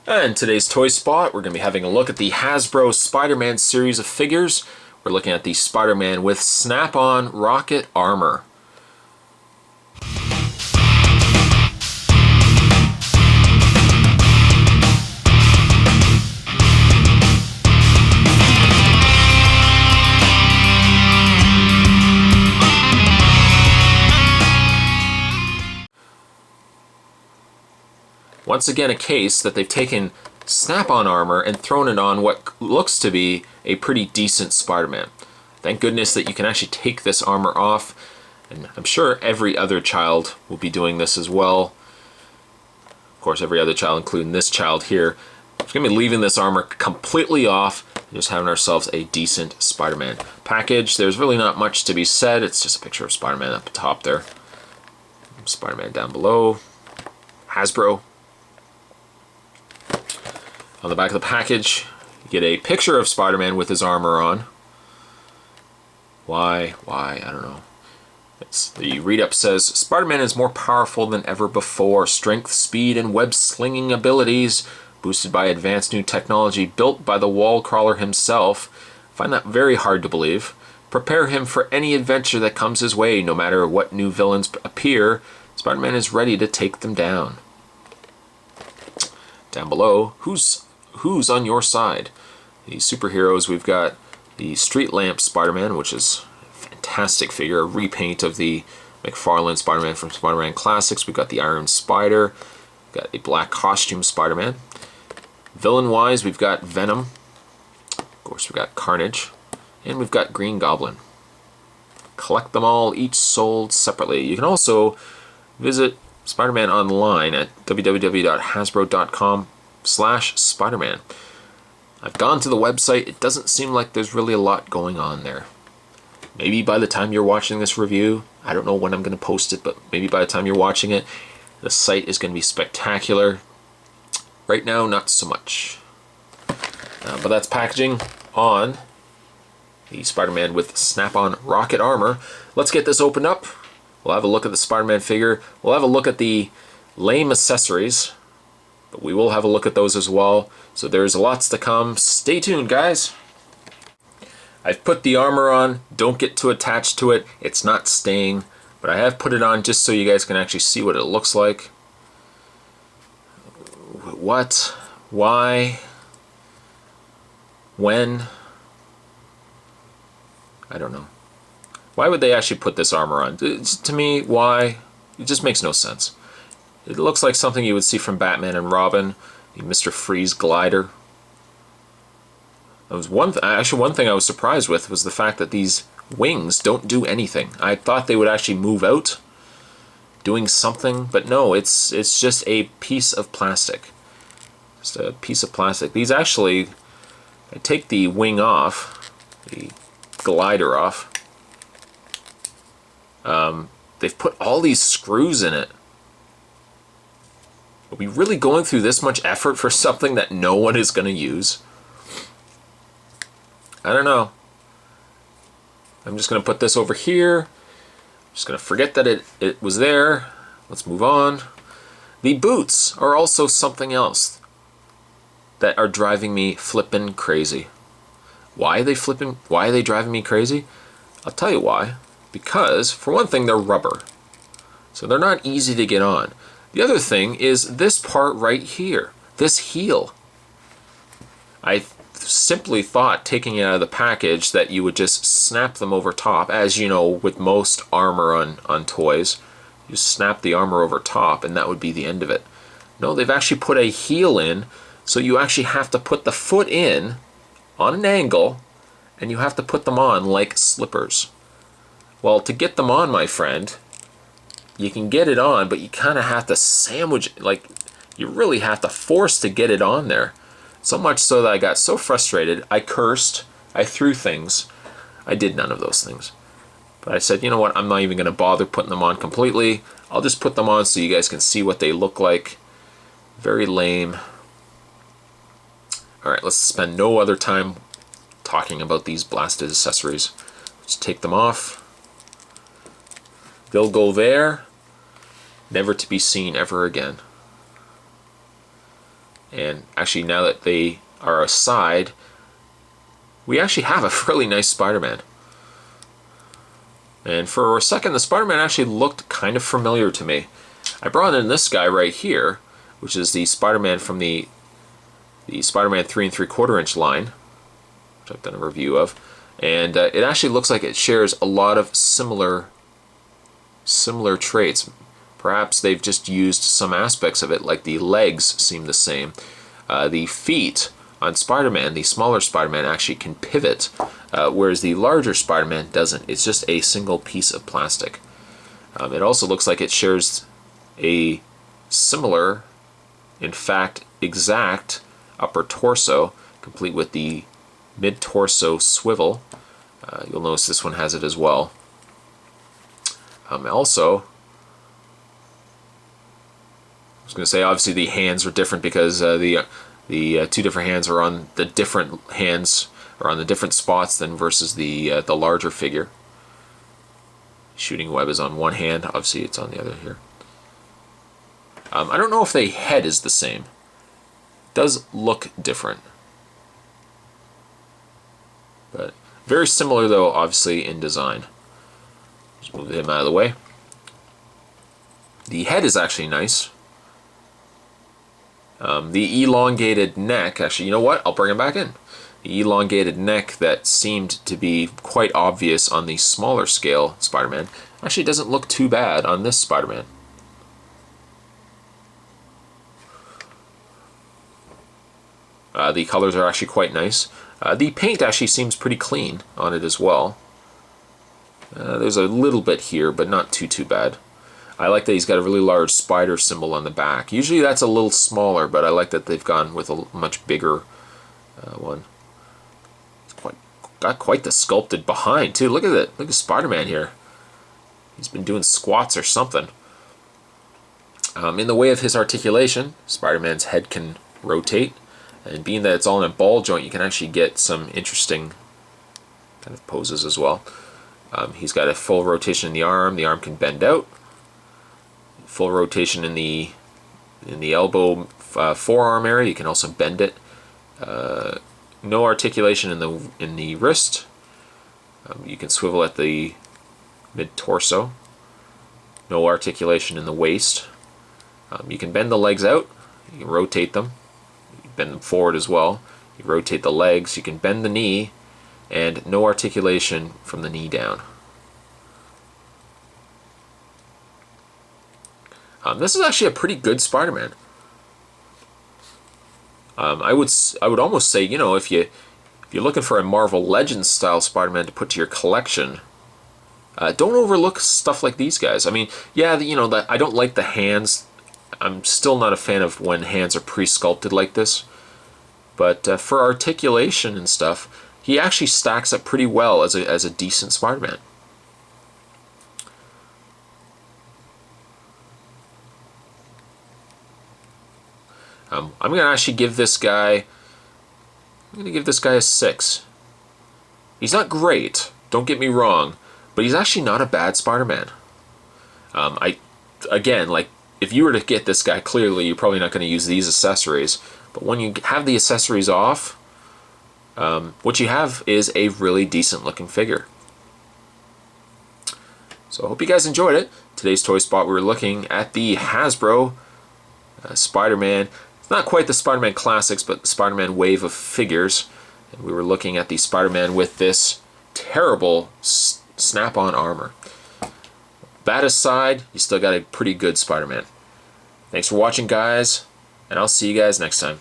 And today's toy spot, we're going to be having a look at the Hasbro Spider-Man series of figures. We're looking at the Spider-Man with snap-on rocket armor. Once again, a case that they've taken snap-on armor and thrown it on what looks to be a pretty decent Spider-Man. Thank goodness that you can actually take this armor off, and I'm sure every other child will be doing this as well. Of course, every other child, including this child here. We're going to be leaving this armor completely off and just having ourselves a decent Spider-Man package. There's really not much to be said. It's just a picture of Spider-Man up the top there. Spider-Man down below. Hasbro. On the back of the package, you get a picture of Spider-Man with his armor on. Why, I don't know. The read-up says, Spider-Man is more powerful than ever before. Strength, speed, and web-slinging abilities, boosted by advanced new technology built by the wall crawler himself. I find that very hard to believe. Prepare him for any adventure that comes his way. No matter what new villains appear, Spider-Man is ready to take them down. Down below, who's on your side? The superheroes, we've got the Street Lamp Spider-Man, which is a fantastic figure, a repaint of the McFarlane Spider-Man from Spider-Man Classics. We've got the Iron Spider, we've got a black costume Spider-Man. Villain-wise, we've got Venom, of course we've got Carnage, and we've got Green Goblin. Collect them all, each sold separately. You can also visit Spider-Man online at www.hasbro.com/Spider-Man. I've gone to the website. It doesn't seem like there's really a lot going on there. Maybe by the time you're watching this review, I don't know when I'm going to post it, but maybe by the time you're watching it, the site is going to be spectacular. Right now, not so much. But that's packaging on the Spider-Man with snap-on rocket armor. Let's get this opened up. We'll have a look at the Spider-Man figure. We'll have a look at the lame accessories, but we will have a look at those as well. So there's lots to come. Stay tuned, guys. I've put the armor on. Don't get too attached to it. It's not staying, but I have put it on just so you guys can actually see what it looks like. What? Why? When? I don't know. Why would they actually put this armor on? To me, why? It just makes no sense. It looks like something you would see from Batman and Robin, the Mr. Freeze glider. That was one thing I was surprised with was the fact that these wings don't do anything. I thought they would actually move out, doing something, but no, it's just a piece of plastic. Just a piece of plastic. These actually, I take the wing off, the glider off. They've put all these screws in it. Are we really going through this much effort for something that no one is going to use? I don't know. I'm just going to put this over here. I'm just going to forget that it was there. Let's move on. The boots are also something else that are driving me flippin' crazy. Why are they driving me crazy? I'll tell you why. Because, for one thing, they're rubber. So they're not easy to get on. The other thing is this part right here. This heel. I simply thought, taking it out of the package, that you would just snap them over top. As you know, with most armor on toys, you snap the armor over top and that would be the end of it. No, they've actually put a heel in, so you actually have to put the foot in on an angle, and you have to put them on like slippers. Well, to get them on, my friend, you can get it on, but you kind of have to sandwich it. Like, you really have to force to get it on there. So much so that I got so frustrated, I cursed, I threw things. I did none of those things. But I said, you know what, I'm not even going to bother putting them on completely. I'll just put them on so you guys can see what they look like. Very lame. Alright, let's spend no other time talking about these blasted accessories. Let's take them off. They'll go there, never to be seen ever again. And actually, now that they are aside, we actually have a really nice Spider-Man. And for a second, the Spider-Man actually looked kind of familiar to me. I brought in this guy right here, which is the Spider-Man from the Spider-Man 3 3/4 inch line, which I've done a review of. And it actually looks like it shares a lot of similar traits. Perhaps they've just used some aspects of it, like the legs seem the same. The feet on Spider-Man, the smaller Spider-Man, actually can pivot, whereas the larger Spider-Man doesn't. It's just a single piece of plastic. It also looks like it shares a similar, in fact, exact upper torso, complete with the mid-torso swivel. You'll notice this one has it as well. Also, I was going to say, obviously the hands are different because the two different hands are on the different spots than versus the larger figure. Shooting web is on one hand, obviously it's on the other here. I don't know if the head is the same. It does look different. But very similar though, obviously, in design. Just move him out of the way. The head is actually nice. The elongated neck, actually, you know what? I'll bring him back in. The elongated neck that seemed to be quite obvious on the smaller scale Spider-Man actually doesn't look too bad on this Spider-Man. The colors are actually quite nice. The paint actually seems pretty clean on it as well. There's a little bit here, but not too bad. I like that he's got a really large spider symbol on the back. Usually that's a little smaller, but I like that they've gone with a much bigger one. It's got quite the sculpted behind too. Look at it. Look at Spider-Man here. He's been doing squats or something. In the way of his articulation, Spider-Man's head can rotate. And being that it's all in a ball joint, you can actually get some interesting kind of poses as well. He's got a full rotation in the arm. The arm can bend out. Full rotation in the elbow forearm area. You can also bend it. No articulation in the wrist. You can swivel at the mid torso. No articulation in the waist. You can bend the legs out. You can rotate them. You can bend them forward as well. You rotate the legs. You can bend the knee, and no articulation from the knee down. This is actually a pretty good Spider-Man. I would almost say, you know, if you're looking for a Marvel Legends style Spider-Man to put to your collection, don't overlook stuff like these guys. I mean, yeah, you know, I don't like the hands. I'm still not a fan of when hands are pre-sculpted like this. But for articulation and stuff, he actually stacks up pretty well as a decent Spider-Man. I'm going to actually give this guy, a 6. He's not great, don't get me wrong, but he's actually not a bad Spider-Man. Again, like, if you were to get this guy, clearly you're probably not going to use these accessories, but when you have the accessories off, what you have is a really decent looking figure. So I hope you guys enjoyed it. Today's Toy Spot, we were looking at the Hasbro Spider-Man. Not quite the Spider-Man Classics, but the Spider-Man wave of figures. And we were looking at the Spider-Man with this terrible snap-on armor. That aside, you still got a pretty good Spider-Man. Thanks for watching, guys, and I'll see you guys next time.